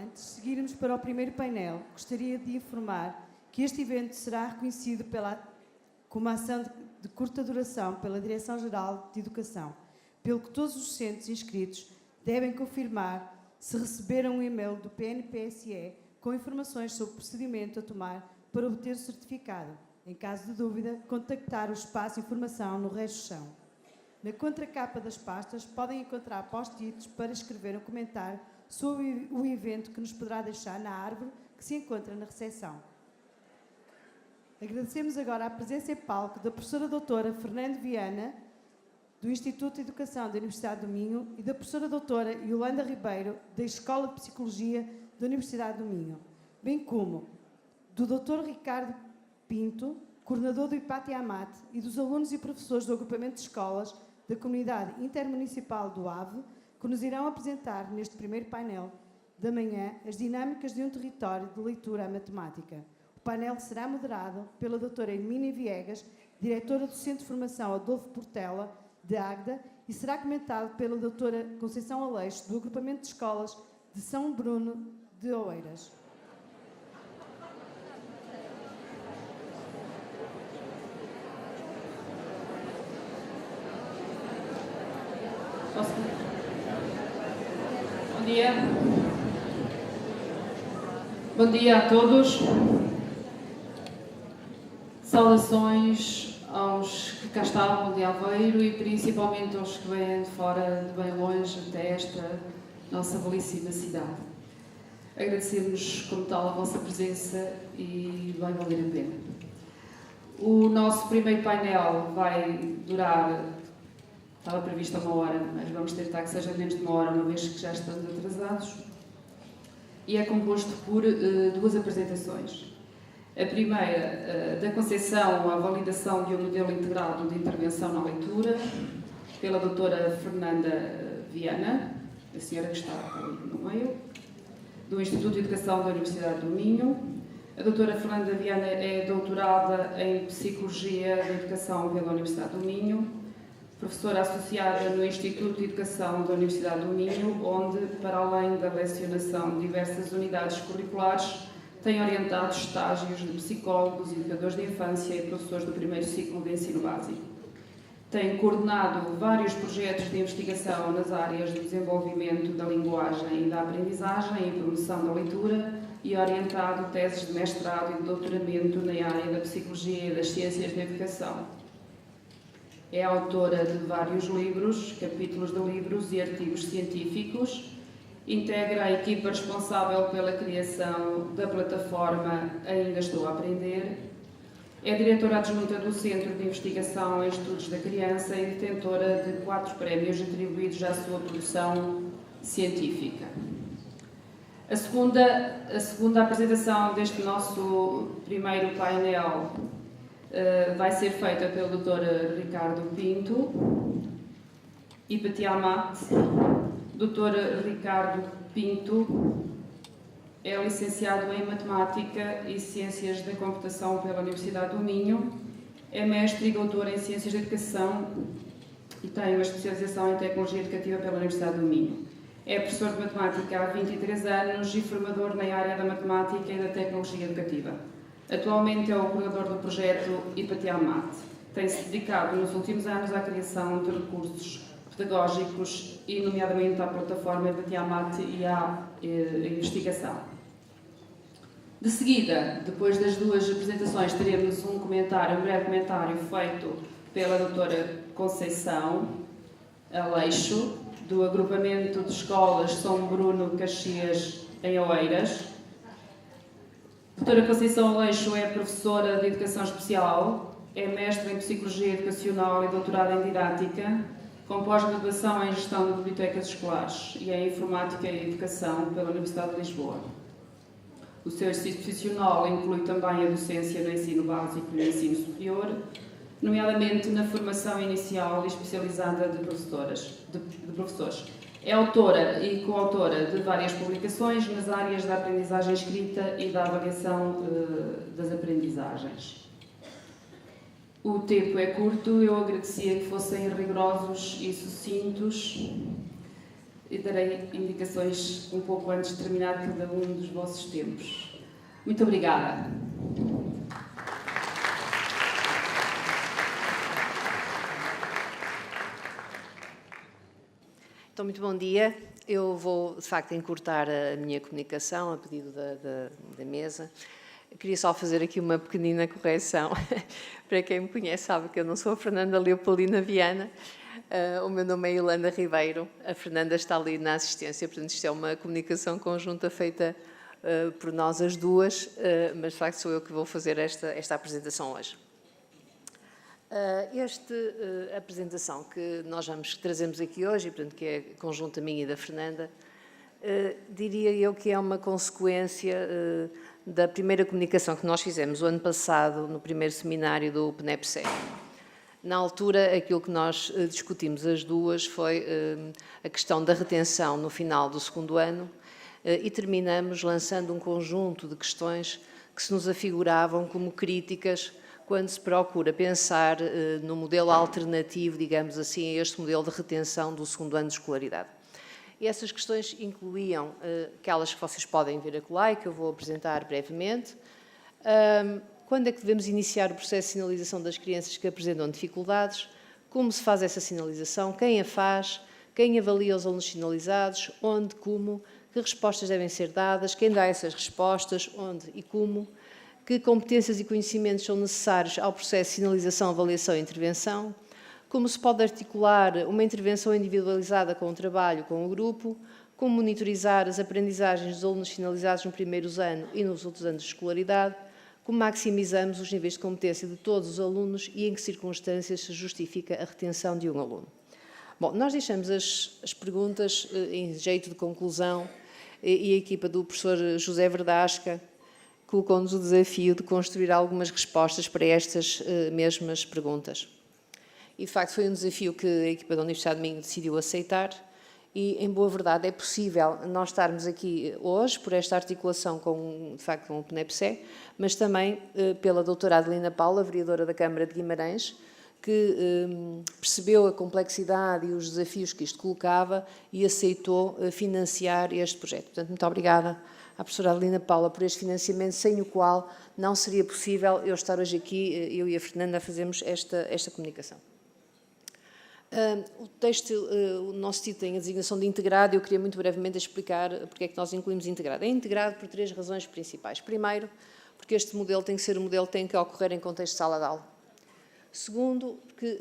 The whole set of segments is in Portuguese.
Antes de seguirmos para o primeiro painel, gostaria de informar que este evento será reconhecido como ação de curta duração pela Direção-Geral de Educação, pelo que todos os docentes inscritos devem confirmar se receberam um e-mail do PNPSE com informações sobre o procedimento a tomar para obter o certificado. Em caso de dúvida, contactar o espaço de informação no resto do chão. Na contracapa das pastas podem encontrar post-its para escrever um comentário sobre o evento que nos poderá deixar na árvore que se encontra na recepção. Agradecemos agora a presença em palco da professora doutora Fernanda Viana, do Instituto de Educação da Universidade do Minho, e da professora doutora Yolanda Ribeiro, da Escola de Psicologia da Universidade do Minho, bem como do Dr. Ricardo Pinto, coordenador do IPATI AMAT, e dos alunos e professores do agrupamento de escolas da Comunidade Intermunicipal do AVE, que nos irão apresentar neste primeiro painel da manhã as dinâmicas de um território de leitura à matemática. O painel será moderado pela doutora Hermínia Viegas, diretora do Centro de Formação Adolfo Portela, de Águeda, e será comentado pela doutora Conceição Aleixo, do agrupamento de escolas de São Bruno de Oeiras. Bom dia. Bom dia a todos. Saudações aos que cá estavam de Aveiro e principalmente aos que vêm de fora, de bem longe, até esta nossa belíssima cidade. Agradecemos, como tal, a vossa presença e vai valer a pena. O nosso primeiro painel vai durar, estava previsto uma hora, mas vamos tentar que seja menos de uma hora, uma vez que já estamos atrasados. E é composto por duas apresentações. A primeira, da concepção à validação de um modelo integrado de intervenção na leitura, pela doutora Fernanda Viana, a senhora que está ali no meio, do Instituto de Educação da Universidade do Minho. A doutora Fernanda Viana é doutorada em Psicologia da Educação pela Universidade do Minho, professora associada no Instituto de Educação da Universidade do Minho, onde, para além da lecionação de diversas unidades curriculares, tem orientado estágios de psicólogos, educadores de infância e professores do primeiro ciclo de ensino básico. Tem coordenado vários projetos de investigação nas áreas de desenvolvimento da linguagem e da aprendizagem e promoção da leitura e orientado teses de mestrado e de doutoramento na área da psicologia e das ciências da educação. É autora de vários livros, capítulos de livros e artigos científicos. Integra a equipa responsável pela criação da plataforma Ainda Estou a Aprender. É diretora adjunta do Centro de Investigação em Estudos da Criança e detentora de 4 prémios atribuídos à sua produção científica. A segunda apresentação deste nosso primeiro painel vai ser feita pelo Dr. Ricardo Pinto, IPATI AMAT. Dr. Ricardo Pinto é licenciado em Matemática e Ciências da Computação pela Universidade do Minho, é mestre e doutor em Ciências da Educação e tem uma especialização em Tecnologia Educativa pela Universidade do Minho. É professor de Matemática há 23 anos e formador na área da Matemática e da Tecnologia Educativa. Atualmente é o coordenador do projeto IPATI AMAT. Tem-se dedicado nos últimos anos à criação de recursos pedagógicos e, nomeadamente, à plataforma IPATI AMAT e à investigação. De seguida, depois das duas apresentações, teremos um breve comentário feito pela doutora Conceição Aleixo, do agrupamento de escolas São Bruno Caxias, em Oeiras. A doutora Conceição Aleixo é professora de Educação Especial, é mestre em Psicologia Educacional e doutorada em Didática, com pós-graduação em Gestão de Bibliotecas Escolares e em Informática e Educação pela Universidade de Lisboa. O seu exercício profissional inclui também a docência no ensino básico e no ensino superior, nomeadamente na formação inicial e especializada de professores. É autora e coautora de várias publicações nas áreas da aprendizagem escrita e da avaliação das aprendizagens. O tempo é curto, eu agradecia que fossem rigorosos e sucintos e darei indicações um pouco antes de terminar cada um dos vossos tempos. Muito obrigada. Então, muito bom dia. Eu vou, de facto, encurtar a minha comunicação a pedido da mesa. Queria só fazer aqui uma pequenina correção. Para quem me conhece sabe que eu não sou a Fernanda Leopoldina Viana. O meu nome é Yolanda Ribeiro. A Fernanda está ali na assistência, portanto, isto é uma comunicação conjunta feita por nós as duas, mas, de facto, sou eu que vou fazer esta apresentação hoje. Esta apresentação que nós trazemos aqui hoje, e, portanto, que é conjunta minha e da Fernanda, diria eu que é uma consequência da primeira comunicação que nós fizemos o ano passado no primeiro seminário do PNEPSE. Na altura, aquilo que nós discutimos as duas foi a questão da retenção no final do segundo ano e terminamos lançando um conjunto de questões que se nos afiguravam como críticas quando se procura pensar no modelo alternativo, digamos assim, a este modelo de retenção do segundo ano de escolaridade. E essas questões incluíam aquelas que vocês podem ver acolá e que eu vou apresentar brevemente. Quando é que devemos iniciar o processo de sinalização das crianças que apresentam dificuldades? Como se faz essa sinalização? Quem a faz? Quem avalia os alunos sinalizados? Onde? Como? Que respostas devem ser dadas? Quem dá essas respostas? Onde e como? Que competências e conhecimentos são necessários ao processo de sinalização, avaliação e intervenção? Como se pode articular uma intervenção individualizada com o trabalho com o grupo? Como monitorizar as aprendizagens dos alunos finalizados no primeiro ano e nos outros anos de escolaridade? Como maximizamos os níveis de competência de todos os alunos e em que circunstâncias se justifica a retenção de um aluno? Bom, nós deixamos as perguntas em jeito de conclusão e a equipa do professor José Verdasca colocou-nos o desafio de construir algumas respostas para estas mesmas perguntas. E, de facto, foi um desafio que a equipa da Universidade de Minho decidiu aceitar e, em boa verdade, é possível nós estarmos aqui hoje por esta articulação com o PNEPSE, mas também pela doutora Adelina Paula, vereadora da Câmara de Guimarães, que percebeu a complexidade e os desafios que isto colocava e aceitou financiar este projeto. Portanto, muito obrigada à professora Adelina Paula por este financiamento, sem o qual não seria possível eu estar hoje aqui, eu e a Fernanda, a fazermos esta comunicação. O nosso título tem a designação de integrado e eu queria muito brevemente explicar porque é que nós incluímos integrado. É integrado por 3 razões principais. Primeiro, porque este modelo tem que ser um modelo que tem que ocorrer em contexto de sala de aula. Segundo, porque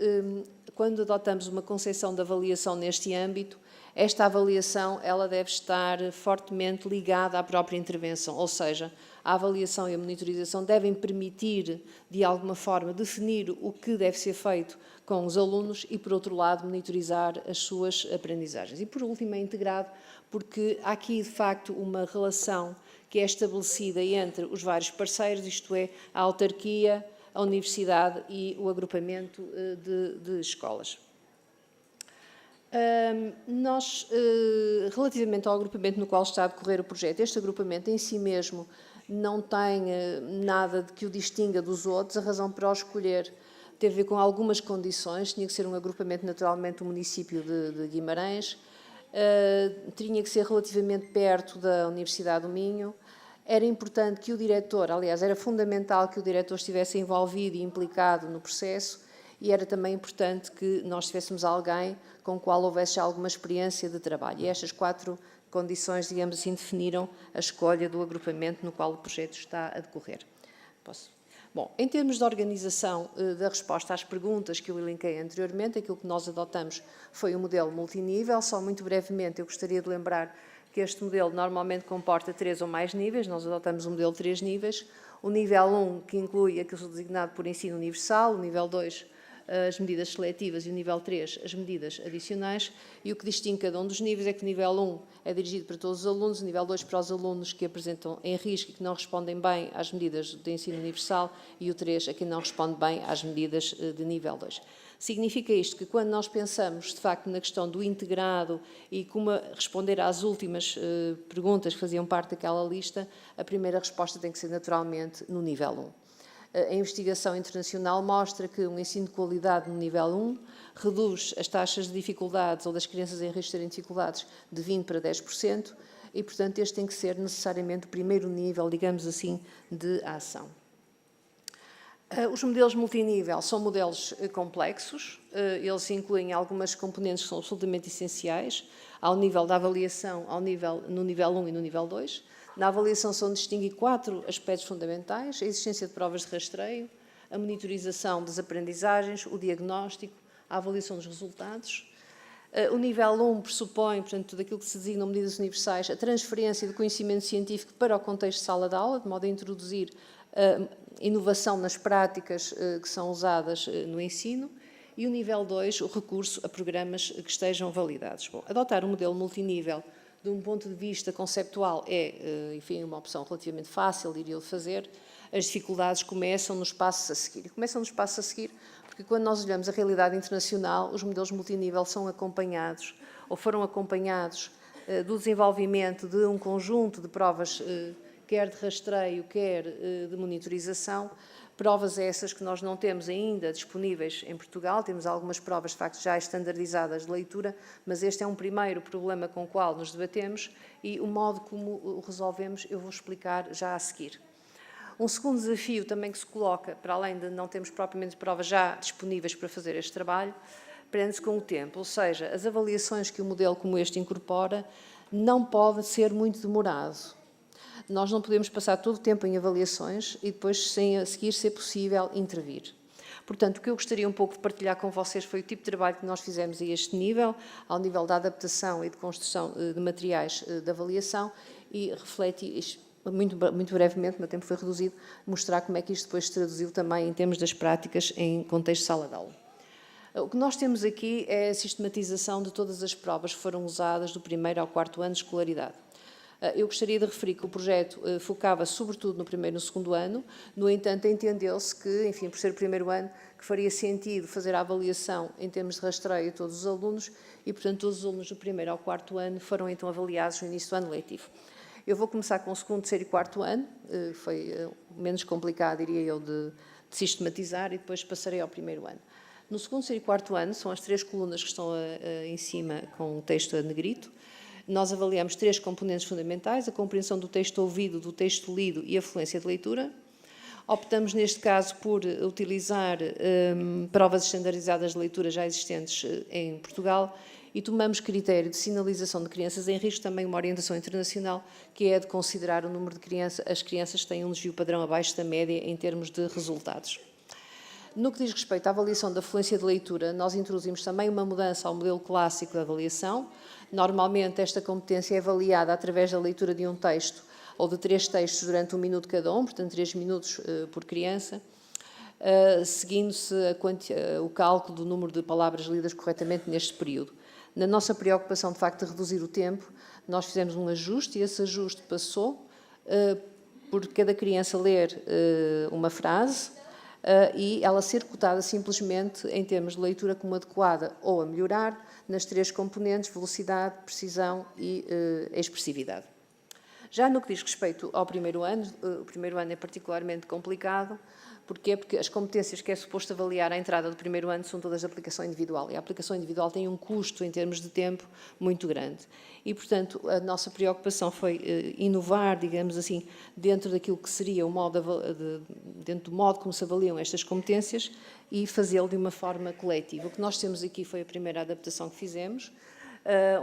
quando adotamos uma concepção de avaliação neste âmbito, esta avaliação ela deve estar fortemente ligada à própria intervenção, ou seja, a avaliação e a monitorização devem permitir, de alguma forma, definir o que deve ser feito com os alunos e, por outro lado, monitorizar as suas aprendizagens. E, por último, é integrado porque há aqui, de facto, uma relação que é estabelecida entre os vários parceiros, isto é, a autarquia, a universidade e o agrupamento de escolas. Relativamente ao agrupamento no qual está a decorrer o projeto, este agrupamento em si mesmo não tem nada de que o distinga dos outros. A razão para o escolher teve a ver com algumas condições. Tinha que ser um agrupamento naturalmente do município de Guimarães, tinha que ser relativamente perto da Universidade do Minho. Era importante que o diretor, aliás, era fundamental que o diretor estivesse envolvido e implicado no processo e era também importante que nós tivéssemos alguém com o qual houvesse alguma experiência de trabalho. E estas 4 condições, digamos assim, definiram a escolha do agrupamento no qual o projeto está a decorrer. Bom, em termos de organização da resposta às perguntas que eu elenquei anteriormente, aquilo que nós adotamos foi um modelo multinível. Só muito brevemente eu gostaria de lembrar que este modelo normalmente comporta 3 ou mais níveis. Nós adotamos um modelo de 3 níveis. O nível 1, que inclui aquilo designado por ensino universal, o nível 2, as medidas seletivas, e o nível 3, as medidas adicionais. E o que distingue cada um dos níveis é que o nível 1 é dirigido para todos os alunos, o nível 2 para os alunos que apresentam em risco e que não respondem bem às medidas de ensino universal, e o 3 a quem não responde bem às medidas de nível 2. Significa isto que quando nós pensamos, de facto, na questão do integrado e como responder às últimas perguntas que faziam parte daquela lista, a primeira resposta tem que ser naturalmente no nível 1. A investigação internacional mostra que um ensino de qualidade no nível 1 reduz as taxas de dificuldades ou das crianças em risco de terem dificuldades de 20% para 10% e, portanto, este tem que ser necessariamente o primeiro nível, digamos assim, de ação. Os modelos multinível são modelos complexos, eles incluem algumas componentes que são absolutamente essenciais ao nível da avaliação, no nível 1 e no nível 2. Na avaliação são distinguidos 4 aspectos fundamentais: a existência de provas de rastreio, a monitorização das aprendizagens, o diagnóstico, a avaliação dos resultados. O nível 1 pressupõe, portanto, tudo aquilo que se designa medidas universais, a transferência do conhecimento científico para o contexto de sala de aula, de modo a introduzir inovação nas práticas que são usadas no ensino. E o nível 2, o recurso a programas que estejam validados. Bom, adotar um modelo multinível, de um ponto de vista conceptual, é, enfim, uma opção relativamente fácil, diria eu, de fazer. As dificuldades começam nos passos a seguir. E começam nos passos a seguir porque, quando nós olhamos a realidade internacional, os modelos multinível são acompanhados, ou foram acompanhados, do desenvolvimento de um conjunto de provas, quer de rastreio, quer de monitorização. Provas essas que nós não temos ainda disponíveis em Portugal, temos algumas provas, de facto, já estandardizadas de leitura, mas este é um primeiro problema com o qual nos debatemos e o modo como o resolvemos eu vou explicar já a seguir. Um segundo desafio também que se coloca, para além de não termos propriamente provas já disponíveis para fazer este trabalho, prende-se com o tempo, ou seja, as avaliações que um modelo como este incorpora não pode ser muito demorado. Nós não podemos passar todo o tempo em avaliações e depois, sem a seguir, ser possível intervir. Portanto, o que eu gostaria um pouco de partilhar com vocês foi o tipo de trabalho que nós fizemos a este nível, ao nível da adaptação e de construção de materiais de avaliação, e refletir, muito brevemente, o meu tempo foi reduzido, mostrar como é que isto depois se traduziu também em termos das práticas em contexto de sala de aula. O que nós temos aqui é a sistematização de todas as provas que foram usadas do 1º ao 4º ano de escolaridade. Eu gostaria de referir que o projeto focava sobretudo no 1º e no 2º ano, no entanto, entendeu-se que, enfim, por ser o 1º ano, que faria sentido fazer a avaliação em termos de rastreio a todos os alunos e, portanto, todos os alunos do 1º ao 4º ano foram então avaliados no início do ano letivo. Eu vou começar com o 2º, 3º e 4º ano, foi menos complicado, diria eu, de sistematizar, e depois passarei ao 1º ano. No 2º, 3º e 4º ano, são as 3 colunas que estão em cima com o texto a negrito. Nós avaliamos 3 componentes fundamentais: a compreensão do texto ouvido, do texto lido e a fluência de leitura. Optamos, neste caso, por utilizar provas estandarizadas de leitura já existentes em Portugal e tomamos critério de sinalização de crianças em risco, também uma orientação internacional, que é de considerar o número de crianças, as crianças que têm um desvio padrão abaixo da média em termos de resultados. No que diz respeito à avaliação da fluência de leitura, nós introduzimos também uma mudança ao modelo clássico de avaliação. Normalmente, esta competência é avaliada através da leitura de um texto ou de 3 textos durante 1 minuto cada um, portanto 3 minutos por criança, seguindo-se o cálculo do número de palavras lidas corretamente neste período. Na nossa preocupação, de facto, de reduzir o tempo, nós fizemos um ajuste e esse ajuste passou por cada criança ler uma frase e ela ser cotada simplesmente em termos de leitura como adequada ou a melhorar nas 3 componentes: velocidade, precisão e expressividade. Já no que diz respeito ao 1º ano, o 1º ano é particularmente complicado. Porquê? Porque as competências que é suposto avaliar à entrada do 1º ano são todas de aplicação individual, e a aplicação individual tem um custo em termos de tempo muito grande. E, portanto, a nossa preocupação foi inovar, digamos assim, dentro daquilo que seria o modo dentro do modo como se avaliam estas competências e fazê-lo de uma forma coletiva. O que nós temos aqui foi a primeira adaptação que fizemos.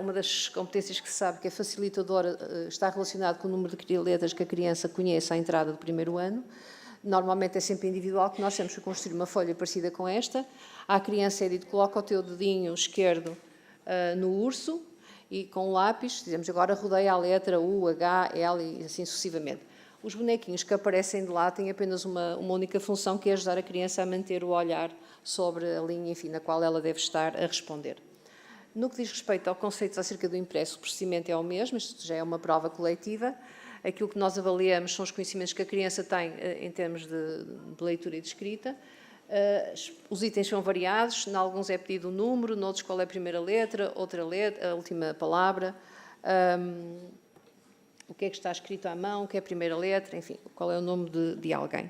Uma das competências que se sabe que é facilitadora está relacionada com o número de letras que a criança conhece à entrada do 1º ano. Normalmente é sempre individual, que nós temos que construir uma folha parecida com esta. À criança é dito: coloca o teu dedinho esquerdo no urso e com o lápis, dizemos agora rodeia a letra U, H, L e assim sucessivamente. Os bonequinhos que aparecem de lá têm apenas uma única função, que é ajudar a criança a manter o olhar sobre a linha, enfim, na qual ela deve estar a responder. No que diz respeito ao conceito acerca do impresso, o procedimento é o mesmo, isto já é uma prova coletiva. Aquilo que nós avaliamos são os conhecimentos que a criança tem em termos de leitura e de escrita. Os itens são variados, em alguns é pedido um número, noutros qual é a primeira letra, outra letra, a última palavra, o que é que está escrito à mão, o que é a primeira letra, enfim, qual é o nome de alguém.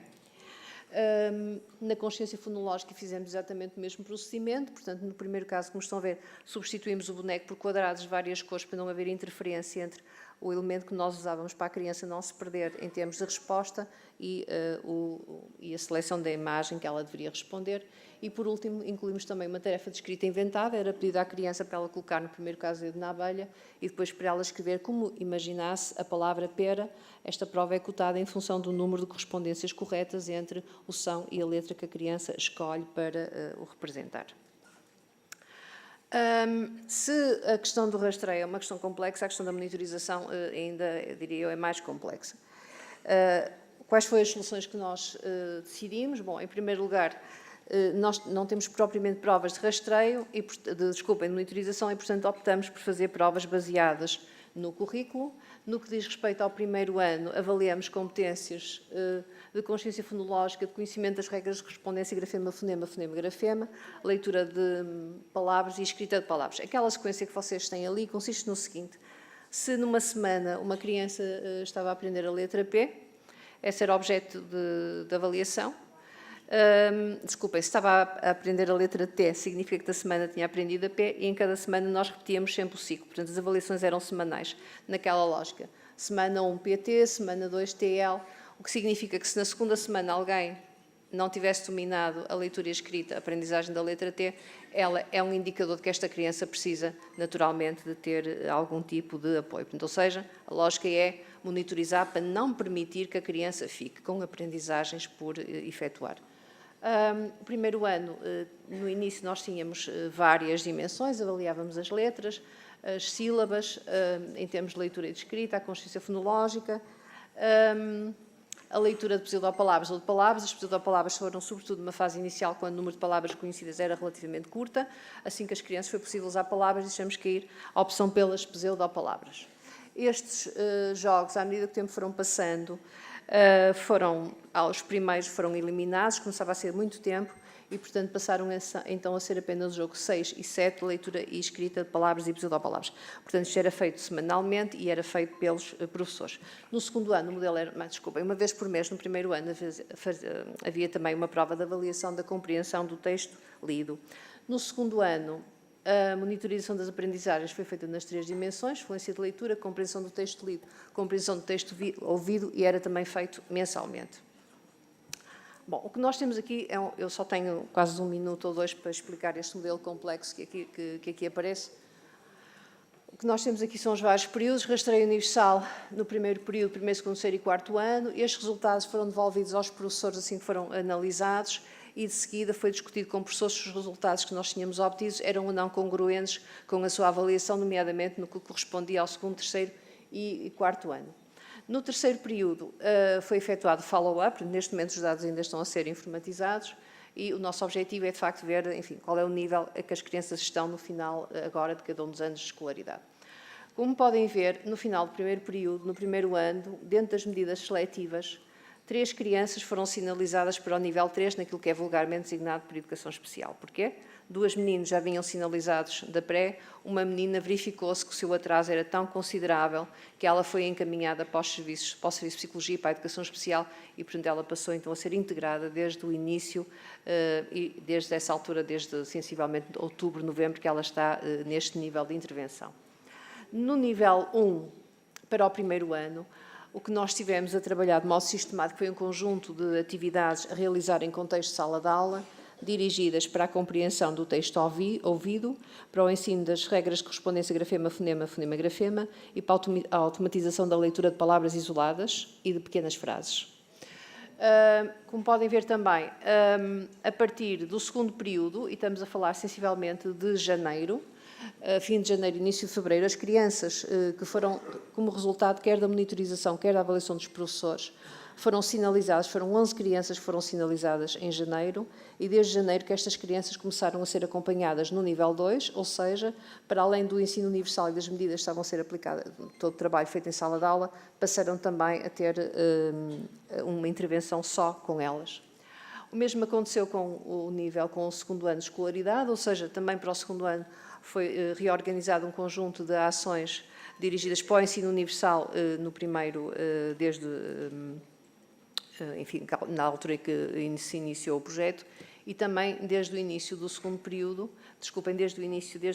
Na consciência fonológica fizemos exatamente o mesmo procedimento, portanto, no primeiro caso, como estão a ver, substituímos o boneco por quadrados de várias cores para não haver interferência entre o elemento que nós usávamos para a criança não se perder em termos de resposta e a seleção da imagem que ela deveria responder. E, por último, incluímos também uma tarefa de escrita inventada, era pedido à criança para ela colocar, no primeiro caso, o dedo na abelha e depois para ela escrever como imaginasse a palavra pera. Esta prova é cotada em função do número de correspondências corretas entre o som e a letra que a criança escolhe para o representar. Se a questão do rastreio é uma questão complexa, a questão da monitorização ainda, diria eu, é mais complexa. Quais foram as soluções que nós decidimos? Bom, em primeiro lugar, nós não temos propriamente provas de rastreio, de monitorização, e, portanto, optamos por fazer provas baseadas no currículo. No que diz respeito ao primeiro ano, avaliamos competências de consciência fonológica, de conhecimento das regras de correspondência, grafema-fonema, fonema-grafema, leitura de palavras e escrita de palavras. Aquela sequência que vocês têm ali consiste no seguinte: se numa semana uma criança estava a aprender a letra P, esse era o objeto de avaliação. Se estava a aprender a letra T, significa que da semana tinha aprendido a P, e em cada semana nós repetíamos sempre o ciclo. Portanto, as avaliações eram semanais, naquela lógica. Semana 1 PT, semana 2 TL, o que significa que se na segunda semana alguém não tivesse dominado a leitura e a escrita, a aprendizagem da letra T, ela é um indicador de que esta criança precisa, naturalmente, de ter algum tipo de apoio. Portanto, ou seja, a lógica é monitorizar para não permitir que a criança fique com aprendizagens por efetuar. O primeiro ano, no início, nós tínhamos várias dimensões, avaliávamos as letras, as sílabas, em termos de leitura e de escrita, a consciência fonológica, a leitura de pseudopalavras ou de palavras. As pseudopalavras foram, sobretudo, numa fase inicial, quando o número de palavras conhecidas era relativamente curta. Assim que as crianças foi possível usar palavras, deixamos cair a opção pelas pseudopalavras. Estes jogos, à medida que o tempo foram passando, os primeiros foram eliminados, começava a ser muito tempo, e, portanto, passaram então a ser apenas o jogo 6 e 7, leitura e escrita de palavras e pseudopalavras. Portanto, isto era feito semanalmente e era feito pelos professores. No segundo ano, o modelo era, uma vez por mês. No primeiro ano havia também uma prova de avaliação da compreensão do texto lido. No segundo ano, a monitorização das aprendizagens foi feita nas 3 dimensões: fluência de leitura, compreensão do texto lido, compreensão do texto ouvido, e era também feito mensalmente. Bom, o que nós temos aqui, eu só tenho quase 1 minuto ou 2 para explicar este modelo complexo que aqui aparece. O que nós temos aqui são os vários períodos: rastreio universal no primeiro período, primeiro, segundo, terceiro e quarto ano. Estes resultados foram devolvidos aos professores assim que foram analisados, e de seguida foi discutido com professores se os resultados que nós tínhamos obtidos eram ou não congruentes com a sua avaliação, nomeadamente no que correspondia ao segundo, terceiro e quarto ano. No terceiro período foi efetuado follow-up. Neste momento os dados ainda estão a ser informatizados, e o nosso objetivo é, de facto, ver, enfim, qual é o nível a que as crianças estão no final agora de cada um dos anos de escolaridade. Como podem ver, no final do primeiro período, no primeiro ano, dentro das medidas seletivas, 3 crianças foram sinalizadas para o nível 3, naquilo que é vulgarmente designado por educação especial. Porquê? 2 meninos já vinham sinalizados da pré, uma menina verificou-se que o seu atraso era tão considerável que ela foi encaminhada para o Serviço de Psicologia e para a Educação Especial, e, portanto, ela passou então a ser integrada desde o início e desde essa altura, desde sensivelmente outubro, novembro, que ela está neste nível de intervenção. No nível 1, para o primeiro ano, o que nós tivemos a trabalhar de modo sistemático foi um conjunto de atividades a realizar em contexto de sala de aula, dirigidas para a compreensão do texto ouvido, para o ensino das regras de correspondência grafema-fonema, fonema-grafema, e para a automatização da leitura de palavras isoladas e de pequenas frases. Como podem ver também, a partir do segundo período, e estamos a falar sensivelmente de janeiro, fim de janeiro, início de fevereiro, as crianças que foram, como resultado quer da monitorização, quer da avaliação dos professores, foram sinalizadas, foram 11 crianças que foram sinalizadas em janeiro, e desde janeiro que estas crianças começaram a ser acompanhadas no nível 2, ou seja, para além do ensino universal e das medidas que estavam a ser aplicadas, todo o trabalho feito em sala de aula, passaram também a ter uma intervenção só com elas. O mesmo aconteceu com o segundo ano de escolaridade, ou seja, também para o segundo ano foi reorganizado um conjunto de ações dirigidas para o ensino universal no primeiro, desde enfim, na altura em que se iniciou o projeto, e também desde o início do segundo período, desde o início do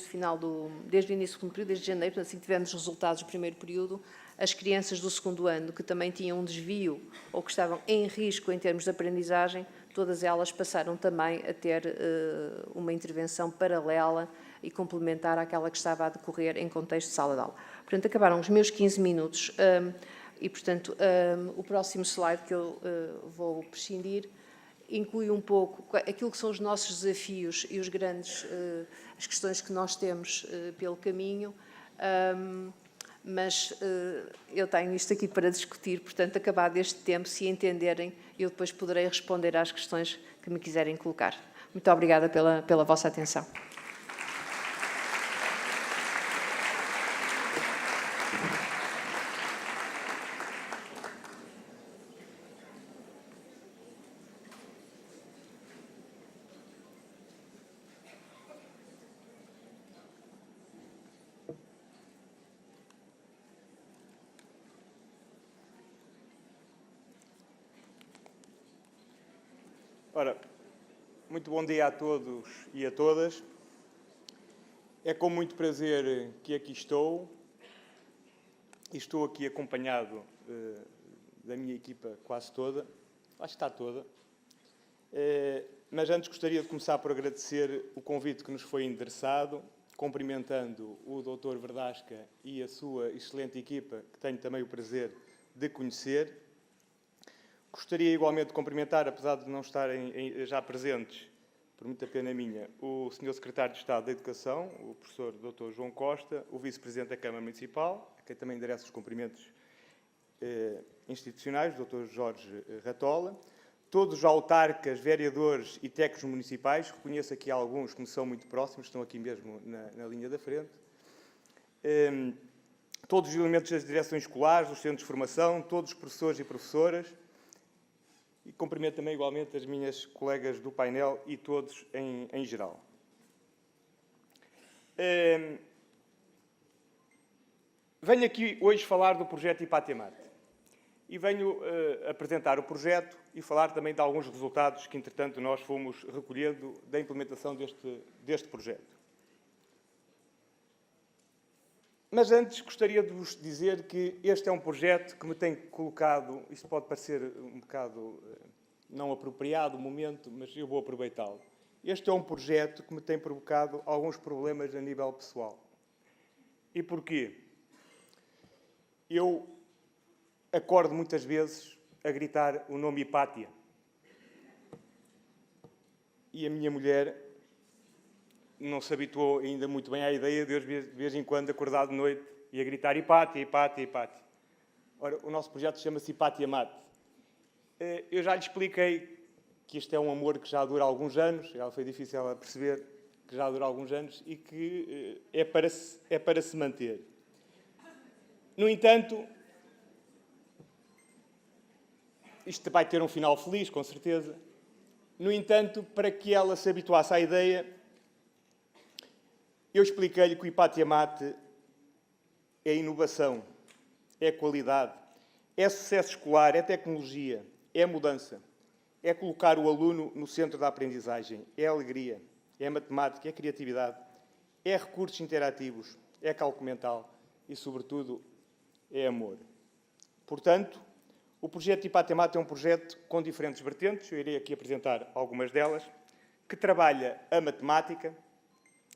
segundo período, desde janeiro, portanto, assim que tivemos os resultados do primeiro período, as crianças do segundo ano que também tinham um desvio ou que estavam em risco em termos de aprendizagem, todas elas passaram também a ter uma intervenção paralela e complementar àquela que estava a decorrer em contexto de sala de aula. Portanto, acabaram os meus 15 minutos e, portanto, o próximo slide que eu vou prescindir inclui um pouco aquilo que são os nossos desafios e as questões que nós temos pelo caminho, mas eu tenho isto aqui para discutir, portanto, acabado este tempo, se entenderem, eu depois poderei responder às questões que me quiserem colocar. Muito obrigada pela vossa atenção. Ora, muito bom dia a todos e a todas. É com muito prazer que aqui estou. E estou aqui acompanhado da minha equipa quase toda. Acho que está toda. Mas antes gostaria de começar por agradecer o convite que nos foi endereçado, cumprimentando o Dr. Verdasca e a sua excelente equipa, que tenho também o prazer de conhecer. Gostaria igualmente de cumprimentar, apesar de não estarem já presentes, por muita pena minha, o Sr. Secretário de Estado da Educação, o Professor Dr. João Costa, o Vice-Presidente da Câmara Municipal, a quem também endereço os cumprimentos institucionais, o Dr. Jorge Ratola, todos os autarcas, vereadores e técnicos municipais, reconheço aqui alguns que me são muito próximos, estão aqui mesmo na linha da frente, todos os elementos das direções escolares, dos centros de formação, todos os professores e professoras, e cumprimento também igualmente as minhas colegas do painel e todos em geral. Venho aqui hoje falar do projeto Ipatiamat e venho apresentar o projeto e falar também de alguns resultados que, entretanto, nós fomos recolhendo da implementação deste projeto. Mas antes gostaria de vos dizer que este é um projeto que me tem colocado, isto pode parecer um bocado não apropriado o momento, mas eu vou aproveitá-lo. Este é um projeto que me tem provocado alguns problemas a nível pessoal. E porquê? Eu acordo muitas vezes a gritar o nome Hipátia. E a minha mulher não se habituou ainda muito bem à ideia de vez em quando acordar de noite e a gritar Hipátia, Hipátia, Hipátia. Ora, o nosso projeto chama-se Ipatiamat. Eu já lhe expliquei que este é um amor que já dura alguns anos, ela foi difícil ela perceber que já dura alguns anos e que é para se manter. No entanto, isto vai ter um final feliz, com certeza. No entanto, para que ela se habituasse à ideia, eu expliquei-lhe que o Ipatiamat é inovação, é qualidade, é sucesso escolar, é tecnologia, é mudança, é colocar o aluno no centro da aprendizagem, é alegria, é matemática, é criatividade, é recursos interativos, é cálculo mental e, sobretudo, é amor. Portanto, o projeto Ipatiamat é um projeto com diferentes vertentes, eu irei aqui apresentar algumas delas, que trabalha a matemática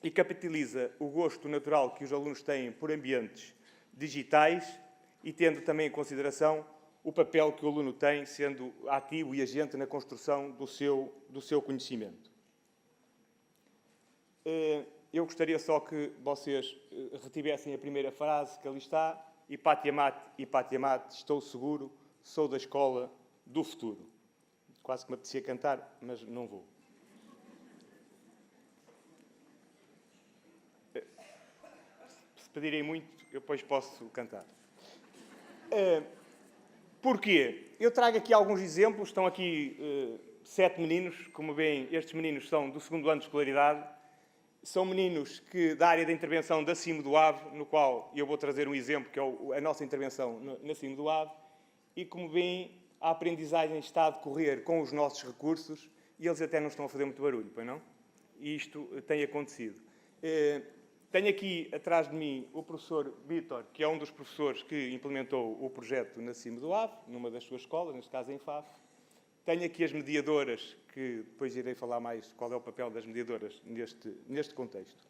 e capitaliza o gosto natural que os alunos têm por ambientes digitais e tendo também em consideração o papel que o aluno tem, sendo ativo e agente na construção do seu conhecimento. Eu gostaria só que vocês retivessem a primeira frase que ali está, Ipatiamat, Ipatiamat, estou seguro, sou da escola do futuro. Quase que me apetecia cantar, mas não vou. Se pedirem muito, eu depois posso cantar. Porquê? Eu trago aqui alguns exemplos. Estão aqui 7 meninos. Como veem, estes meninos são do 2º ano de escolaridade. São meninos da área da intervenção da Cimo do Ave, no qual eu vou trazer um exemplo, que é a nossa intervenção na Cimo do Ave. E, como veem, a aprendizagem está a decorrer com os nossos recursos e eles até não estão a fazer muito barulho, pois não? E isto tem acontecido. Tenho aqui atrás de mim o professor Vítor, que é um dos professores que implementou o projeto na CIM do Ave, numa das suas escolas, neste caso em Faf. Tenho aqui as mediadoras, que depois irei falar mais qual é o papel das mediadoras neste contexto.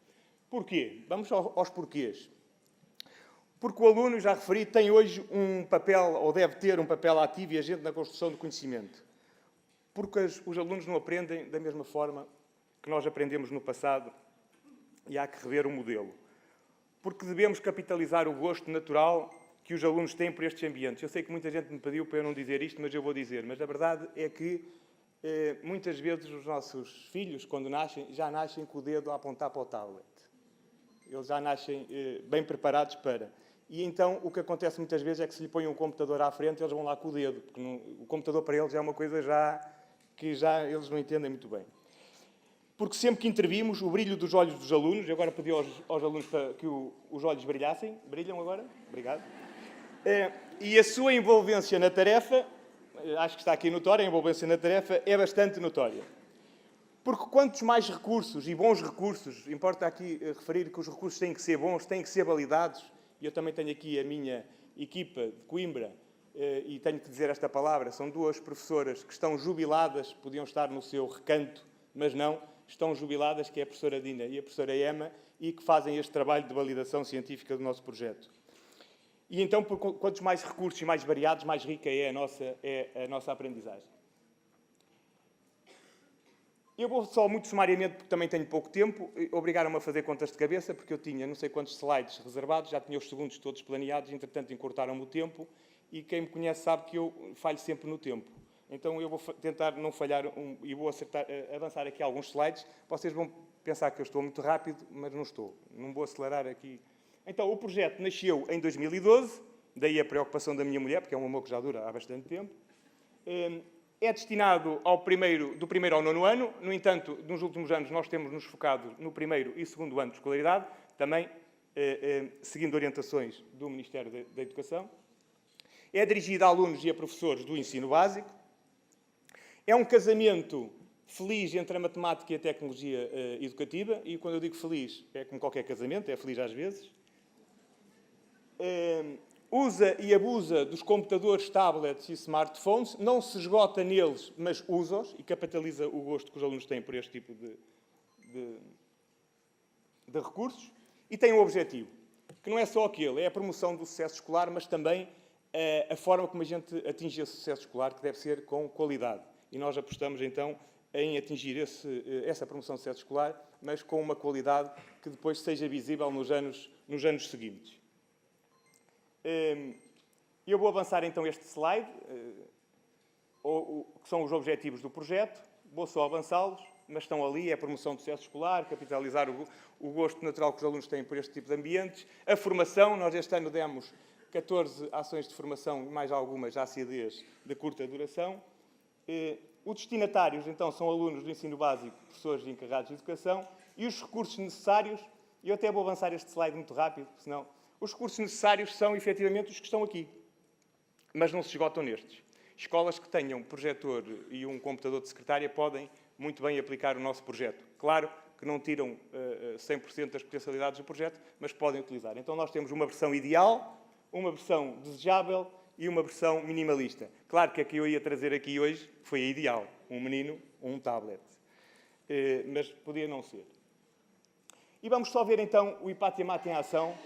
Porquê? Vamos aos porquês. Porque o aluno, já referi, tem hoje um papel, ou deve ter um papel ativo e agente na construção do conhecimento. Porque os alunos não aprendem da mesma forma que nós aprendemos no passado e há que rever o modelo. Porque devemos capitalizar o gosto natural que os alunos têm por estes ambientes. Eu sei que muita gente me pediu para eu não dizer isto, mas eu vou dizer. Mas a verdade é que muitas vezes os nossos filhos, quando nascem, já nascem com o dedo a apontar para o tablet. Eles já nascem bem preparados para. E então o que acontece muitas vezes é que se lhe põe um computador à frente, eles vão lá com o dedo. Porque o computador para eles é uma coisa que eles não entendem muito bem. Porque sempre que intervimos, o brilho dos olhos dos alunos, eu agora pedi aos alunos para que os olhos brilhassem. Brilham agora? Obrigado. E a sua envolvência na tarefa, acho que está aqui notória, a envolvência na tarefa é bastante notória. Porque quantos mais recursos, e bons recursos, importa aqui referir que os recursos têm que ser bons, têm que ser validados, e eu também tenho aqui a minha equipa de Coimbra, e tenho que dizer esta palavra, são duas professoras que estão jubiladas, podiam estar no seu recanto, mas não, estão jubiladas, que é a professora Dina e a professora Emma, e que fazem este trabalho de validação científica do nosso projeto. E então, quantos mais recursos e mais variados, mais rica é a nossa aprendizagem. Eu vou só muito sumariamente, porque também tenho pouco tempo, obrigaram-me a fazer contas de cabeça, porque eu tinha não sei quantos slides reservados, já tinha os segundos todos planeados, entretanto encurtaram-me o tempo, e quem me conhece sabe que eu falho sempre no tempo. Então eu vou tentar não falhar e vou avançar aqui alguns slides. Vocês vão pensar que eu estou muito rápido, mas não estou. Não vou acelerar aqui. Então, o projeto nasceu em 2012, daí a preocupação da minha mulher, porque é um amor que já dura há bastante tempo. É destinado do primeiro ao nono ano. No entanto, nos últimos anos nós temos-nos focado no primeiro e segundo ano de escolaridade, também seguindo orientações do Ministério da Educação. É dirigido a alunos e a professores do ensino básico. É um casamento feliz entre a matemática e a tecnologia educativa. E quando eu digo feliz, é como qualquer casamento, é feliz às vezes. Usa e abusa dos computadores, tablets e smartphones, não se esgota neles, mas usa-os e capitaliza o gosto que os alunos têm por este tipo de recursos. E tem um objetivo, que não é só aquele, é a promoção do sucesso escolar, mas também a forma como a gente atinge esse sucesso escolar, que deve ser com qualidade. E nós apostamos, então, em atingir essa promoção do sucesso escolar, mas com uma qualidade que depois seja visível nos anos seguintes. Eu vou avançar então este slide, que são os objetivos do projeto. Vou só avançá-los, mas estão ali. É a promoção do sucesso escolar, capitalizar o gosto natural que os alunos têm por este tipo de ambientes. A formação, nós este ano demos 14 ações de formação e mais algumas ACDs de curta duração. Os destinatários, então, são alunos do ensino básico, professores e encarregados de educação. E os recursos necessários, eu até vou avançar este slide muito rápido, senão... Os recursos necessários são, efetivamente, os que estão aqui, mas não se esgotam nestes. Escolas que tenham projetor e um computador de secretária podem muito bem aplicar o nosso projeto. Claro que não tiram 100% das potencialidades do projeto, mas podem utilizar. Então, nós temos uma versão ideal, uma versão desejável e uma versão minimalista. Claro que a que eu ia trazer aqui hoje foi a ideal, um menino, um tablet. Mas podia não ser. E vamos só ver, então, o Hipatia Mate em ação.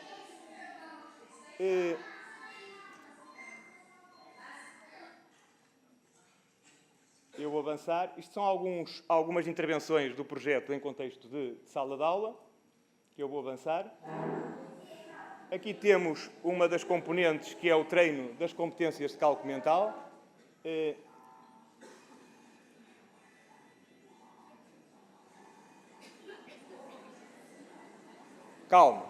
Eu vou avançar. Isto são algumas intervenções do projeto em contexto de sala de aula, que eu vou avançar. Aqui temos uma das componentes, que é o treino das competências de cálculo mental. Calma.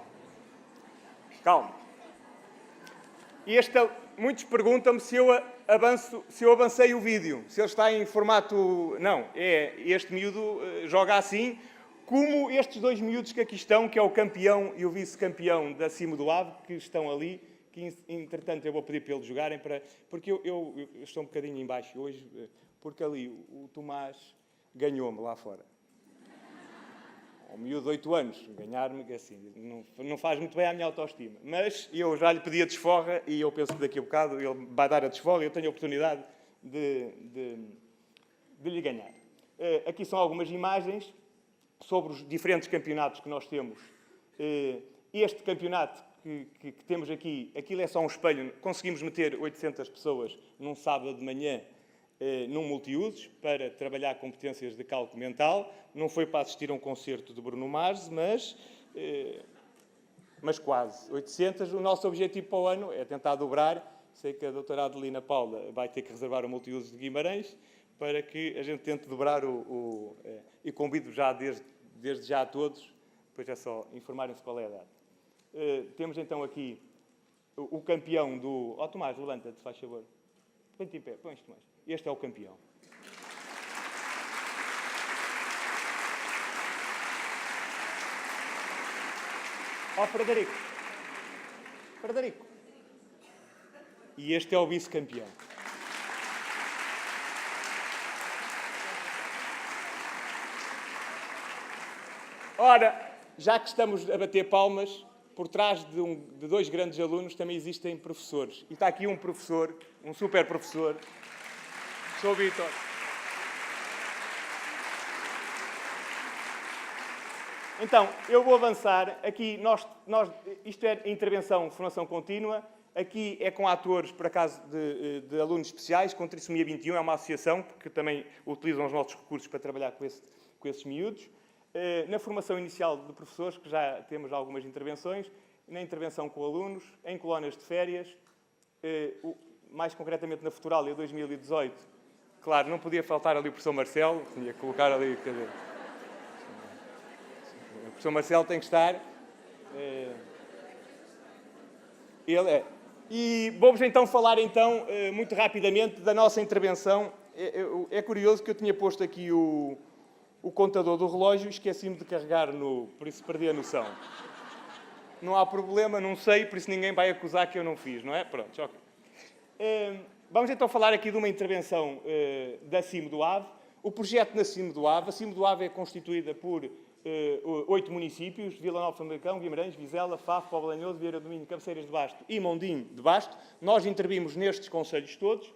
Muitos perguntam-me se eu avancei o vídeo, se ele está em formato... Não, este miúdo joga assim, como estes dois miúdos que aqui estão, que é o campeão e o vice-campeão da CIM do Ave, que estão ali, que entretanto eu vou pedir para eles jogarem, porque eu estou um bocadinho em baixo hoje, porque ali o Tomás ganhou-me lá fora. Ao miúdo de 8 anos, ganhar-me, assim, não faz muito bem à minha autoestima. Mas eu já lhe pedi a desforra e eu penso que daqui a bocado ele vai dar a desforra e eu tenho a oportunidade de lhe ganhar. Aqui são algumas imagens sobre os diferentes campeonatos que nós temos. Este campeonato que temos aqui, aquilo é só um espelho. Conseguimos meter 800 pessoas num sábado de manhã num multiusos para trabalhar competências de cálculo mental. Não foi para assistir a um concerto de Bruno Mars, mas quase. 800. O nosso objetivo para o ano é tentar dobrar. Sei que a doutora Adelina Paula vai ter que reservar o multiuso de Guimarães para que a gente tente dobrar e convido já desde já a todos, depois é só informarem-se qual é a data. Temos então aqui o campeão do... Tomás, levanta-te, faz favor. Põe-te em pé, põe-te, Tomás. Este é o campeão. Frederico. Frederico. E este é o vice-campeão. Ora, já que estamos a bater palmas, por trás de 2 grandes alunos também existem professores. E está aqui um professor, um super professor, sou o Vítor. Então, eu vou avançar. Aqui, isto é intervenção, formação contínua. Aqui é com atores, por acaso, de alunos especiais, com Trissomia 21, é uma associação, porque também utilizam os nossos recursos para trabalhar com esses miúdos. Na formação inicial de professores, que já temos algumas intervenções, na intervenção com alunos, em colónias de férias, mais concretamente na Futurália 2018. Claro, não podia faltar ali o professor Marcelo, tinha que colocar ali... O professor Marcelo tem que estar. Ele é. E vou-vos então falar, muito rapidamente da nossa intervenção. É curioso que eu tinha posto aqui o contador do relógio e esqueci-me de carregar por isso perdi a noção. Não há problema, não sei, por isso ninguém vai acusar que eu não fiz, não é? Pronto, ok. Vamos então falar aqui de uma intervenção da CIM do Ave. O projeto na CIM do Ave. A CIM do Ave é constituída por 8 municípios: Vila Nova de Famalicão, Guimarães, Vizela, Faf, Póvoa de Lanhoso, Vieira do Minho, Cabeceiras de Basto e Mondinho de Basto. Nós intervimos nestes concelhos todos.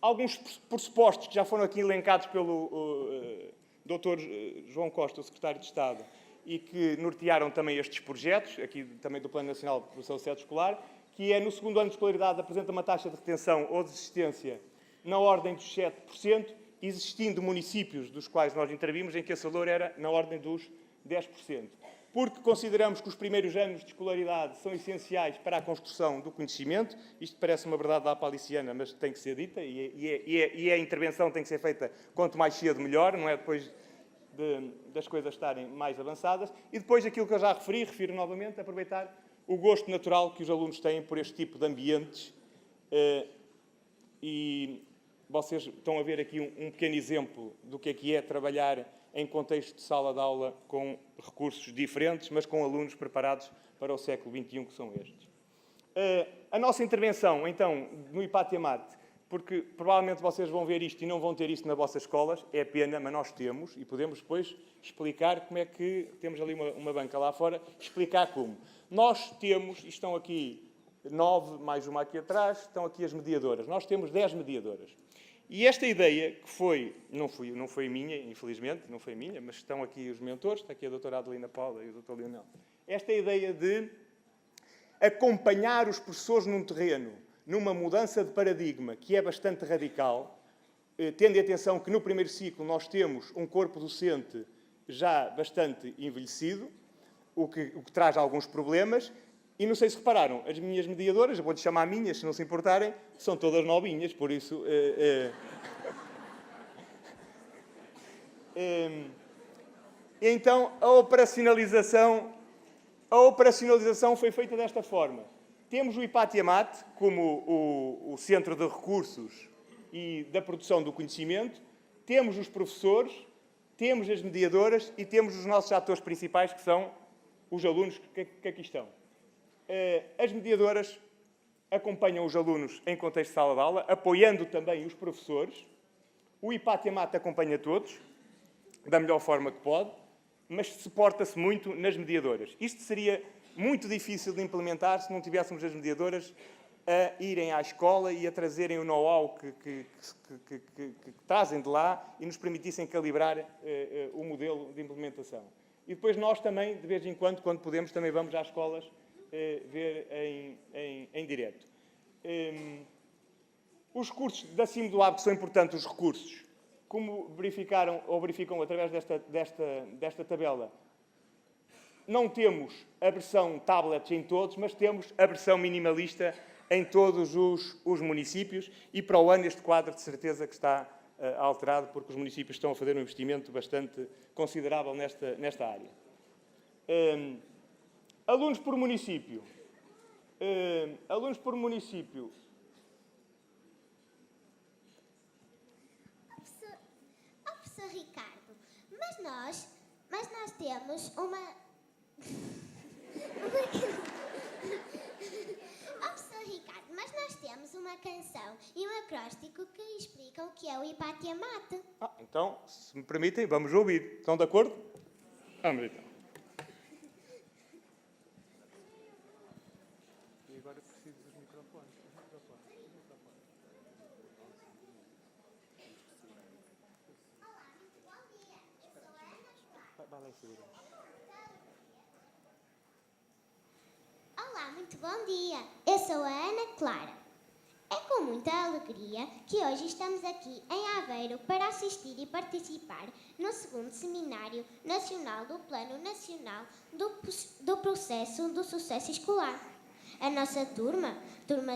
Alguns pressupostos que já foram aqui elencados pelo Dr. João Costa, o Secretário de Estado, e que nortearam também estes projetos, aqui também do Plano Nacional de Promoção do Sucesso Escolar, que é, no segundo ano de escolaridade, apresenta uma taxa de retenção ou desistência na ordem dos 7%, existindo municípios dos quais nós intervimos em que esse valor era na ordem dos 10%. Porque consideramos que os primeiros anos de escolaridade são essenciais para a construção do conhecimento. Isto parece uma verdade da paliciana, mas tem que ser dita, e a intervenção tem que ser feita quanto mais cedo melhor, não é depois das coisas estarem mais avançadas. E depois aquilo que eu já refiro novamente, aproveitar o gosto natural que os alunos têm por este tipo de ambientes. E vocês estão a ver aqui um pequeno exemplo do que é trabalhar em contexto de sala de aula com recursos diferentes, mas com alunos preparados para o século XXI, que são estes. A nossa intervenção, então, no Ipatiamate, porque provavelmente vocês vão ver isto e não vão ter isto nas vossas escolas, é pena, mas nós temos, e podemos depois explicar como é que... Temos ali uma banca lá fora, explicar como. Nós temos, e estão aqui 9, mais uma aqui atrás, estão aqui as mediadoras. Nós temos 10 mediadoras. E esta ideia, que não foi minha, infelizmente, não foi minha, mas estão aqui os mentores, está aqui a doutora Adelina Paula e o Dr. Leonel. Esta ideia de acompanhar os professores num terreno, numa mudança de paradigma que é bastante radical, tendo em atenção que no primeiro ciclo nós temos um corpo docente já bastante envelhecido, o que traz alguns problemas. E não sei se repararam, as minhas mediadoras, eu vou-lhes chamar minhas, se não se importarem, são todas novinhas, por isso... Então, a operacionalização foi feita desta forma. Temos o Ipatiamate como o centro de recursos e da produção do conhecimento, temos os professores, temos as mediadoras e temos os nossos atores principais, que são os alunos que aqui estão. As mediadoras acompanham os alunos em contexto de sala de aula, apoiando também os professores. O IPAT e a MAT acompanha todos, da melhor forma que pode, mas suporta-se muito nas mediadoras. Isto seria muito difícil de implementar se não tivéssemos as mediadoras a irem à escola e a trazerem o know-how que trazem de lá e nos permitissem calibrar o modelo de implementação. E depois nós também, de vez em quando podemos, também vamos às escolas ver em direto. Os cursos de acima do hábito são importantes, os recursos. Como verificam através desta tabela, não temos a versão tablets em todos, mas temos a versão minimalista em todos os municípios e para o ano este quadro de certeza que está alterado porque os municípios estão a fazer um investimento bastante considerável nesta área. Alunos por município. Professor Ricardo, mas nós temos uma... Professor Ricardo, mas nós temos uma canção e um acróstico que explicam o que é o IPAT e a MAT. Então, se me permitem, vamos ouvir. Estão de acordo? Vamos então. E agora preciso dos microfones. Olá, muito bom dia. Eu sou a Ana Clara. É com muita alegria que hoje estamos aqui em Aveiro para assistir e participar no 2º Seminário Nacional do Plano Nacional do Processo do Sucesso Escolar. A nossa turma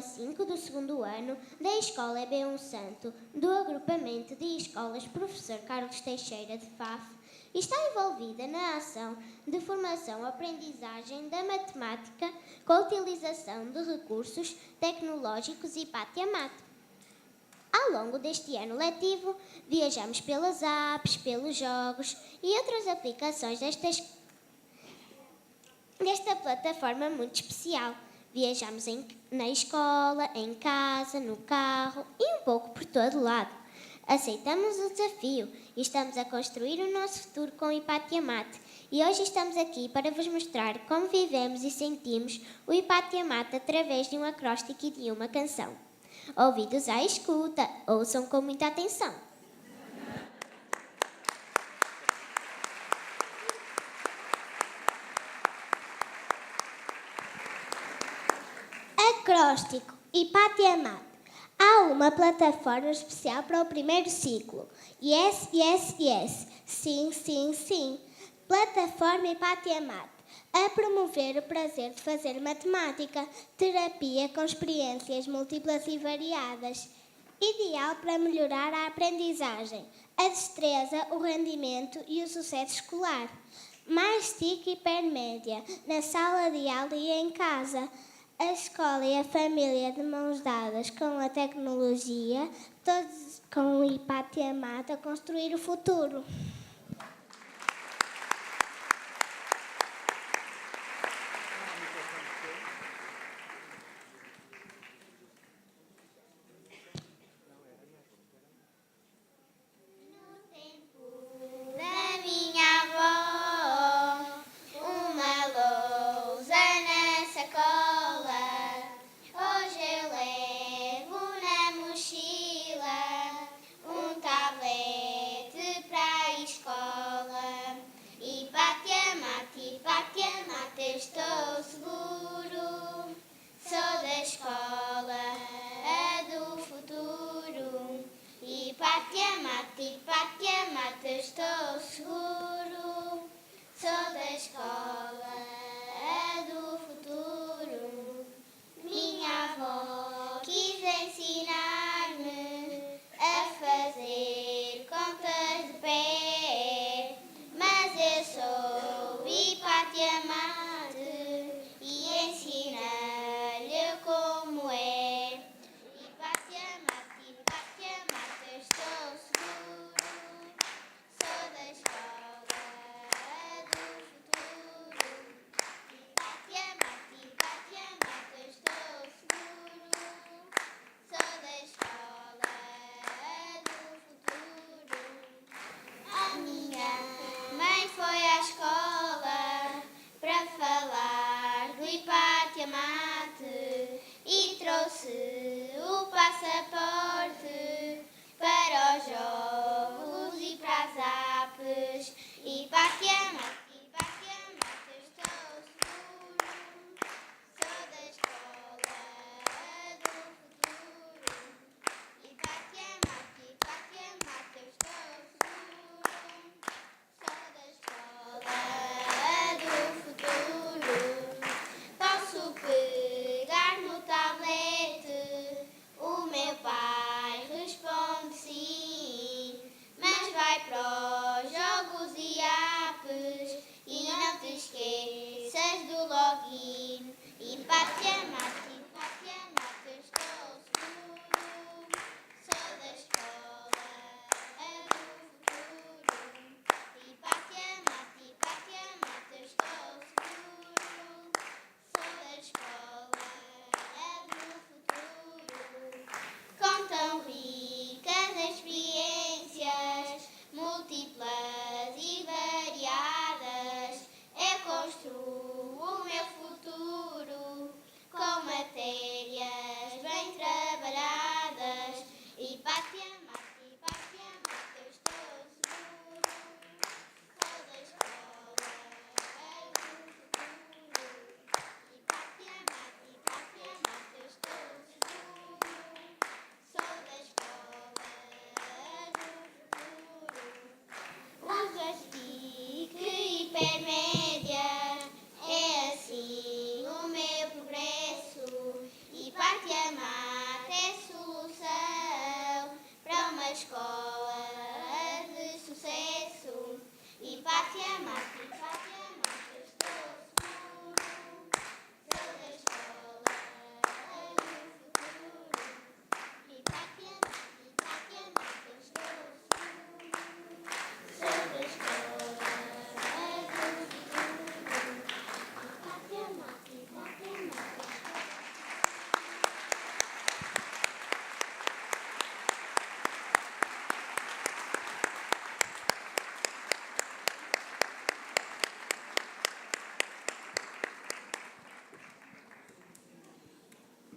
5 do 2º ano da Escola EB1 Santo, do agrupamento de escolas Professor Carlos Teixeira de Faf, está envolvida na ação de formação-aprendizagem da matemática com a utilização de recursos tecnológicos IPAT e MAT. Ao longo deste ano letivo, viajamos pelas apps, pelos jogos e outras aplicações desta plataforma muito especial. Viajamos na escola, em casa, no carro e um pouco por todo lado. Aceitamos o desafio e estamos a construir o nosso futuro com o IPAT e a MAT. E hoje estamos aqui para vos mostrar como vivemos e sentimos o IPAT e a MAT através de um acróstico e de uma canção. Ouvidos à escuta, ouçam com muita atenção. Acróstico IPAT e a MAT. Há uma plataforma especial para o primeiro ciclo. Yes, yes, yes. Sim, sim, sim. Plataforma IPAT e a MAT. A promover o prazer de fazer matemática. Terapia com experiências múltiplas e variadas. Ideal para melhorar a aprendizagem, a destreza, o rendimento e o sucesso escolar. Mais TIC hipermédia, na sala de aula e em casa. A escola e a família de mãos dadas com a tecnologia, todos com o IPAT e a MAT a construir o futuro.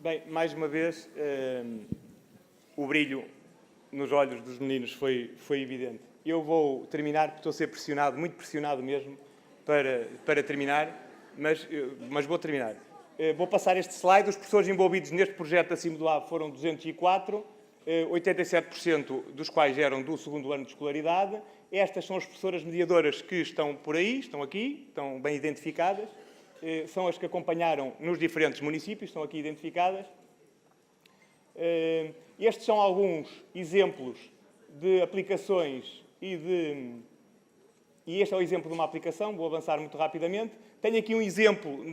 Bem, mais uma vez, o brilho nos olhos dos meninos foi evidente. Eu vou terminar, porque estou a ser pressionado, muito pressionado mesmo, para terminar, mas vou terminar. Vou passar este slide. Os professores envolvidos neste projeto acima do A foram 204, 87% dos quais eram do segundo ano de escolaridade. Estas são as professoras mediadoras que estão por aí, estão aqui, estão bem identificadas. São as que acompanharam nos diferentes municípios, estão aqui identificadas. Estes são alguns exemplos de aplicações e este é o exemplo de uma aplicação, vou avançar muito rapidamente. Tenho aqui um exemplo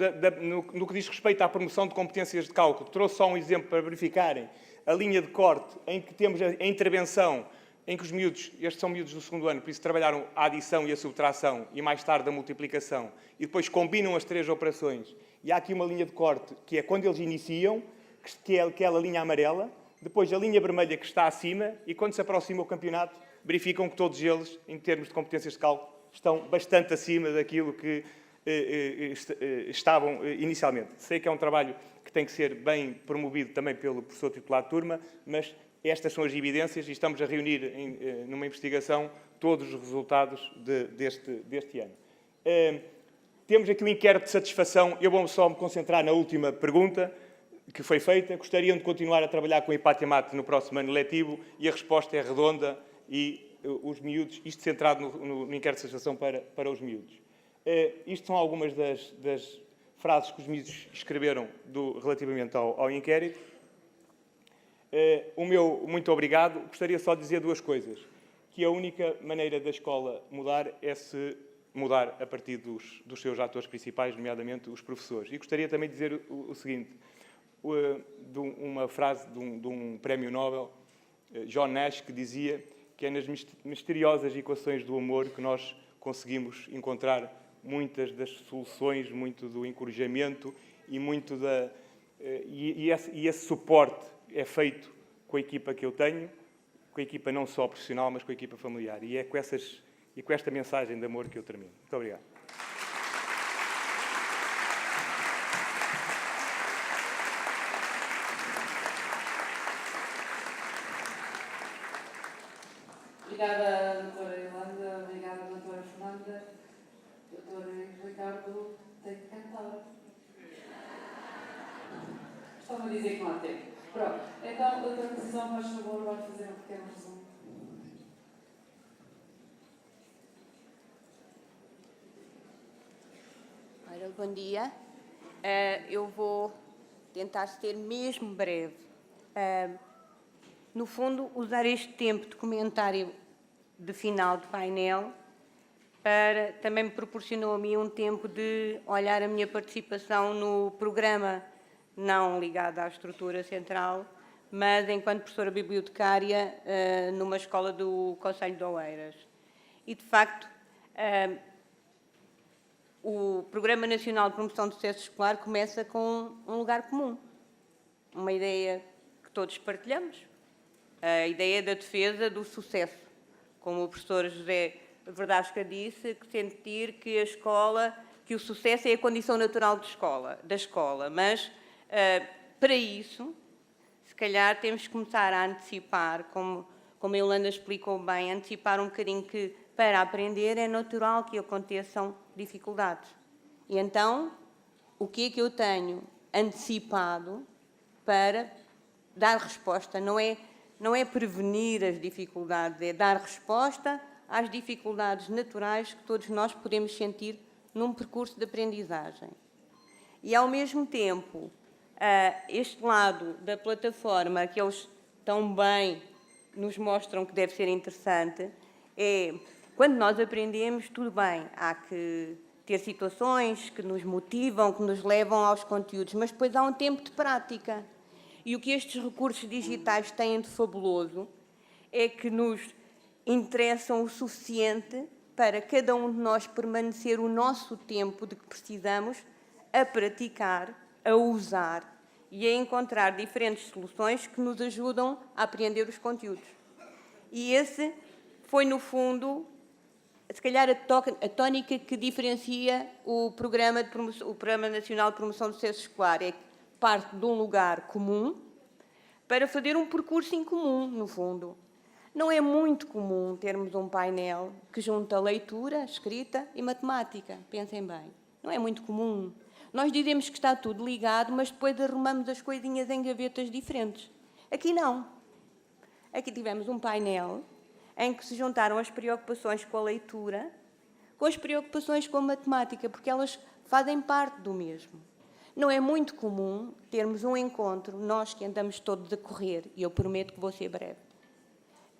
no que diz respeito à promoção de competências de cálculo. Trouxe só um exemplo para verificarem a linha de corte em que temos a intervenção em que os miúdos, estes são miúdos do segundo ano, por isso trabalharam a adição e a subtração e mais tarde a multiplicação e depois combinam as 3 operações. E há aqui uma linha de corte que é quando eles iniciam, que é aquela linha amarela, depois a linha vermelha que está acima e quando se aproxima o campeonato verificam que todos eles, em termos de competências de cálculo, estão bastante acima daquilo que estavam inicialmente. Sei que é um trabalho que tem que ser bem promovido também pelo professor titular de turma, mas estas são as evidências e estamos a reunir numa investigação todos os resultados deste ano. Temos aqui um inquérito de satisfação. Eu vou só me concentrar na última pergunta que foi feita. Gostariam de continuar a trabalhar com a Hipatiamate no próximo ano letivo? E a resposta é redonda e os miúdos, isto centrado no inquérito de satisfação para os miúdos. Isto são algumas das frases que os miúdos escreveram relativamente ao inquérito. O meu muito obrigado. Gostaria só de dizer 2 coisas. Que a única maneira da escola mudar é se mudar a partir dos seus atores principais, nomeadamente os professores. E gostaria também de dizer o seguinte, de uma frase de um prémio Nobel, John Nash, que dizia que é nas misteriosas equações do amor que nós conseguimos encontrar muitas das soluções, muito do encorajamento e muito esse suporte é feito com a equipa que eu tenho, com a equipa não só profissional, mas com a equipa familiar. E é com esta mensagem de amor que eu termino. Muito obrigado. Obrigada, doutora Yolanda. Obrigada, doutora Fernanda. Doutor Ricardo, tem que cantar. Estava a dizer que não há tempo. Pronto. Então, doutora Conceição, faz favor, vai fazer um pequeno resumo. Ora, bom dia. Eu vou tentar ser mesmo breve. No fundo, usar este tempo de comentário de final de painel também me proporcionou a mim um tempo de olhar a minha participação no programa, não ligado à estrutura central, mas enquanto professora bibliotecária numa escola do Concelho de Oeiras. E, de facto, o Programa Nacional de Promoção do Sucesso Escolar começa com um lugar comum, uma ideia que todos partilhamos, a ideia da defesa do sucesso. Como o professor José Verdasca disse, que sentir que a escola, que o sucesso é a condição natural da escola, mas para isso, se calhar temos que começar a antecipar, como a Yolanda explicou bem, antecipar um bocadinho que para aprender é natural que aconteçam dificuldades. E então, o que é que eu tenho antecipado para dar resposta? Não é prevenir as dificuldades, é dar resposta às dificuldades naturais que todos nós podemos sentir num percurso de aprendizagem. E, ao mesmo tempo, este lado da plataforma, que eles tão bem nos mostram que deve ser interessante, é quando nós aprendemos, tudo bem, há que ter situações que nos motivam, que nos levam aos conteúdos, mas depois há um tempo de prática. E o que estes recursos digitais têm de fabuloso é que nos interessam o suficiente para cada um de nós permanecer o nosso tempo de que precisamos a praticar, a usar e a encontrar diferentes soluções que nos ajudam a aprender os conteúdos. E esse foi, no fundo, se calhar a tónica que diferencia o Programa Nacional de Promoção do Sucesso Escolar. É que parte de um lugar comum para fazer um percurso em comum, no fundo. Não é muito comum termos um painel que junta leitura, escrita e matemática. Pensem bem. Não é muito comum. Nós dizemos que está tudo ligado, mas depois arrumamos as coisinhas em gavetas diferentes. Aqui não. Aqui tivemos um painel em que se juntaram as preocupações com a leitura com as preocupações com a matemática, porque elas fazem parte do mesmo. Não é muito comum termos um encontro, nós que andamos todos a correr, e eu prometo que vou ser breve,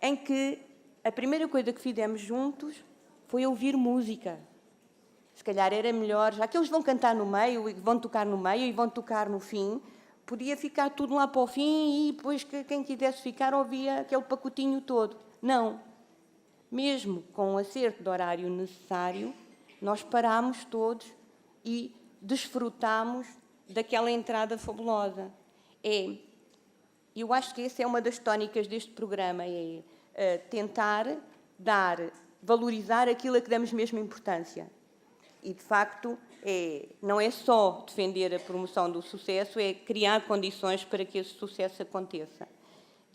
em que a primeira coisa que fizemos juntos foi ouvir música. Se calhar era melhor, já que eles vão cantar no meio, e vão tocar no meio e vão tocar no fim, podia ficar tudo lá para o fim e depois quem quisesse ficar ouvia aquele pacotinho todo. Não. Mesmo com o acerto de horário necessário, nós parámos todos e desfrutámos daquela entrada fabulosa. Eu acho que essa é uma das tónicas deste programa, tentar valorizar aquilo a que damos mesmo importância. E, de facto, não é só defender a promoção do sucesso, é criar condições para que esse sucesso aconteça.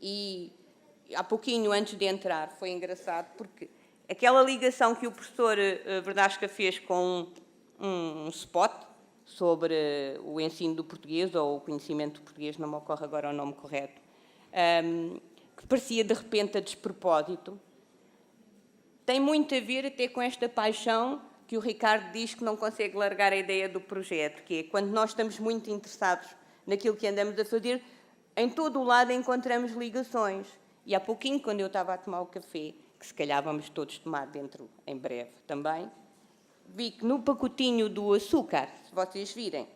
E há pouquinho, antes de entrar, foi engraçado, porque aquela ligação que o professor Verdasca fez com um spot sobre o ensino do português, ou o conhecimento do português, não me ocorre agora o nome correto, que parecia de repente a despropósito, tem muito a ver até com esta paixão que o Ricardo diz que não consegue largar a ideia do projeto, que é quando nós estamos muito interessados naquilo que andamos a fazer, em todo o lado encontramos ligações. E há pouquinho, quando eu estava a tomar o café, que se calhar vamos todos tomar dentro em breve também, vi que no pacotinho do açúcar, se vocês virem,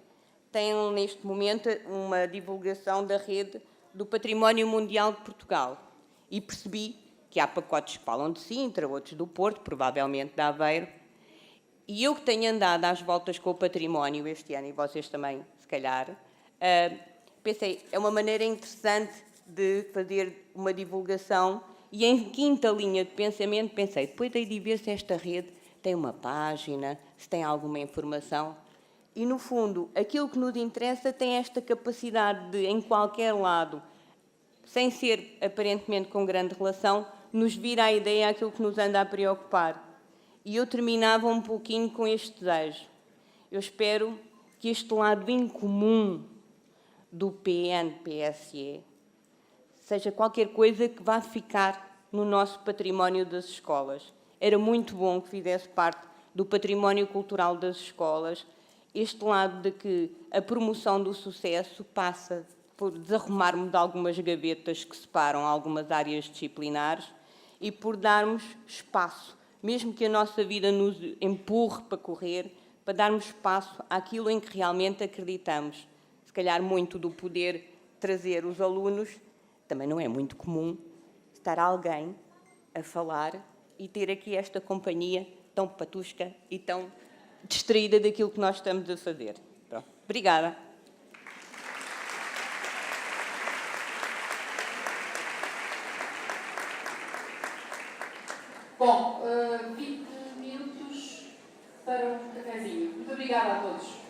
tem neste momento uma divulgação da rede do Património Mundial de Portugal. E percebi que há pacotes que falam de Sintra, outros do Porto, provavelmente de Aveiro. E eu que tenho andado às voltas com o património este ano, e vocês também, se calhar, pensei, é uma maneira interessante de fazer uma divulgação, e em quinta linha de pensamento pensei, depois hei de ver se esta rede tem uma página, se tem alguma informação. E, no fundo, aquilo que nos interessa tem esta capacidade de, em qualquer lado, sem ser aparentemente com grande relação, nos vir à ideia aquilo que nos anda a preocupar. E eu terminava um pouquinho com este desejo. Eu espero que este lado incomum do PN-PSE seja qualquer coisa que vá ficar no nosso património das escolas. Era muito bom que fizesse parte do património cultural das escolas este lado de que a promoção do sucesso passa por desarrumarmos algumas gavetas que separam algumas áreas disciplinares e por darmos espaço, mesmo que a nossa vida nos empurre para correr, para darmos espaço àquilo em que realmente acreditamos. Se calhar muito do poder trazer os alunos, também não é muito comum estar alguém a falar e ter aqui esta companhia tão patusca e tão distraída daquilo que nós estamos a fazer. Pronto. Obrigada. Bom, 20 minutos para um cafezinho. Muito obrigada a todos.